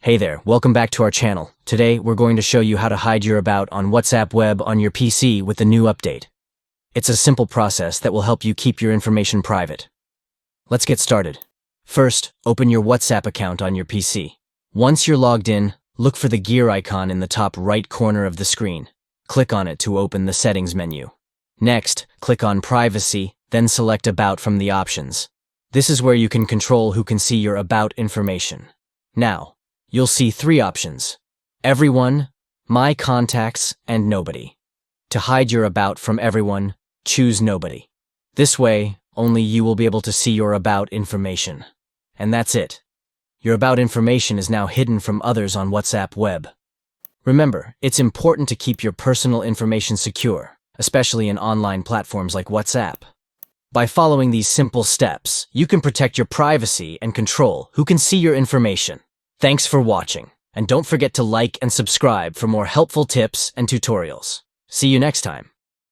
Hey there, welcome back to our channel. Today, we're going to show you how to hide your About on WhatsApp web on your PC with the new update. It's a simple process that will help you keep your information private. Let's get started. First, open your WhatsApp account on your PC. Once you're logged in, look for the gear icon in the top right corner of the screen. Click on it to open the settings menu. Next, click on Privacy, then select About from the options. This is where you can control who can see your About information. Now, you'll see three options: Everyone, My Contacts, and Nobody. To hide your About from everyone, choose Nobody. This way, only you will be able to see your About information. And that's it. Your About information is now hidden from others on WhatsApp web. Remember, it's important to keep your personal information secure, especially in online platforms like WhatsApp. By following these simple steps, you can protect your privacy and control who can see your information. Thanks for watching, and don't forget to like and subscribe for more helpful tips and tutorials. See you next time.